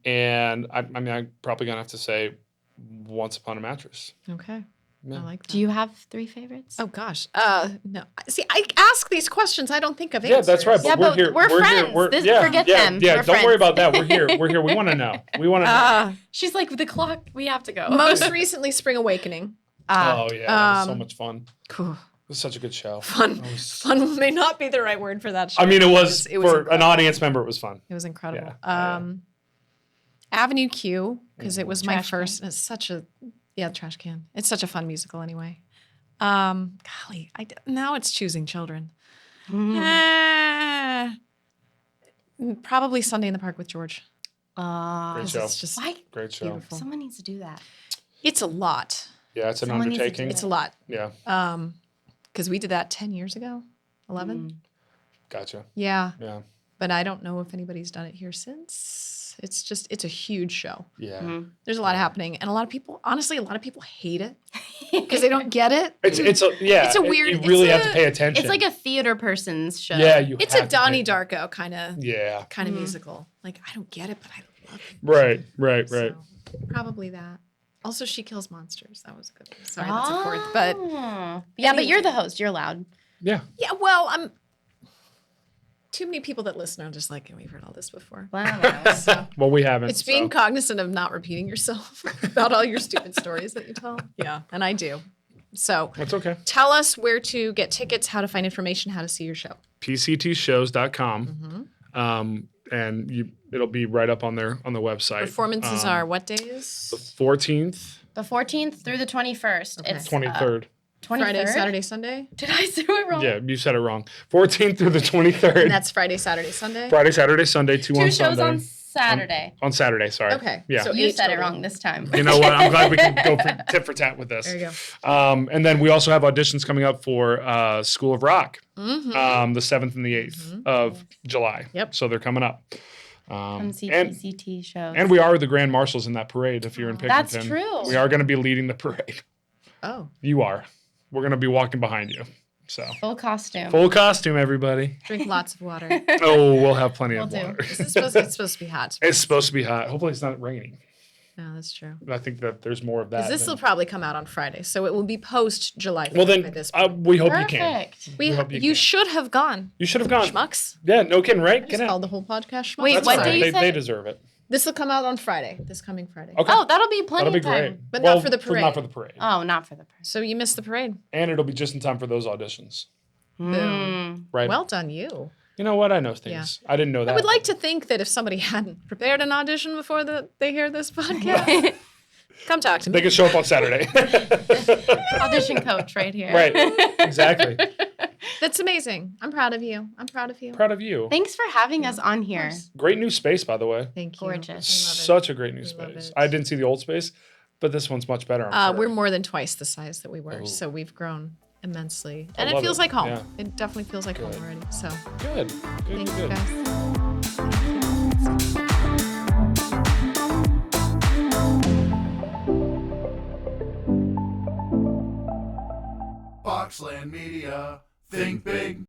And I'm probably going to have to say Once Upon a Mattress. Okay. Yeah. I like that. Do you have three favorites? Oh, gosh. No. See, I ask these questions. I don't think of answers. Yeah, that's right. But we're here. We're friends. Forget them. Yeah, don't worry about that. We're here. We want to know. We want to know. She's like, the clock, we have to go. Most recently, Spring Awakening. That was so much fun. Cool. It was such a good show. Fun may not be the right word for that show. I mean, it was for an audience member, it was fun. It was incredible. Yeah. Avenue Q, because it was my first. It's such a trash can. It's such a fun musical anyway. Golly, now it's Choosing Children. Probably Sunday in the Park with George. Great show. It's just great show. Beautiful. Someone needs to do that. It's a lot. Yeah, it's an undertaking. It's a lot. Yeah. Because we did that 10 years ago, 11. Gotcha. Yeah. Yeah. But I don't know if anybody's done it here since. It's a huge show. Yeah. There's a lot happening, and a lot of people hate it because they don't get it. It's a weird. You really have to pay attention. It's like a theater person's show. Yeah, it's a Donnie Darko kind of musical. Like, I don't get it, but I love it. Right. So, probably that. Also, She Kills Monsters. That was a good one. Sorry, that's a fourth. But anyway. But you're the host. You're allowed. Yeah. Yeah. Well, too many people that listen are just like, we've heard all this before. Wow. So, well, we haven't. It's being cognizant of not repeating yourself about all your stupid stories that you tell. Yeah, and I do. So that's okay. Tell us where to get tickets, how to find information, how to see your show. PCTshows.com. And it'll be right up on the website. Performances are what days? The 14th. The 14th through the 21st. Okay. It's 23rd. 23rd? Friday, Saturday, Sunday? Did I say it wrong? Yeah, you said it wrong. 14th through the 23rd. And that's Friday, Saturday, Sunday? Friday, Saturday, Sunday, two on Sunday. 2 shows on Saturday. On Saturday, sorry. Okay. Yeah. So you said it wrong this time. You know what? I'm glad we can go tit for tat with this. There you go. And then we also have auditions coming up for School of Rock, the 7th and the 8th of July. Yep. So they're coming up. Come see PCT shows. And we are the Grand Marshals in that parade if you're in Pickerington. That's true. We are going to be leading the parade. Oh. You are. We're going to be walking behind you. So Full costume. full costume, everybody. Drink lots of water. Oh, we'll have plenty of Will do. water. It's supposed to be hot. It's supposed to be hot. Hopefully, it's not raining. No, that's true. I think that there's more of that. Because this will probably come out on Friday, so it will be post July 5th well, by then this point. we hope you can. Perfect. hope you You can. should have gone. You should have gone. Schmucks. Yeah, no kidding, right? I Get just out. called the whole podcast schmucks. Wait, That's what all day right. you They say? deserve it. This will come out on Friday. This coming Friday. Okay. Oh, that'll be plenty That'll be of time. great. But not for the parade. Not for the parade. Oh, not for the person. So you missed the parade. And it'll be just in time for those auditions. Boom. Right. Well done, you. You know what? I know things. I didn't know that. I would like to think that if somebody hadn't prepared an audition before they hear this podcast, come talk to me. They can show up on Saturday. Audition coach right here. Right. Exactly. That's amazing. I'm proud of you. Proud of you. Thanks for having us on here. Great new space, by the way. Thank you. Gorgeous. Such a great new love space. it. I didn't see the old space, but this one's much better. I'm sure. We're more than twice the size that we were, Oh. so we've grown immensely, and it love feels it. like home. Yeah. It definitely feels like Good. home already. So Good. Good. thanks, Good. guys. Boxland Media. Think big.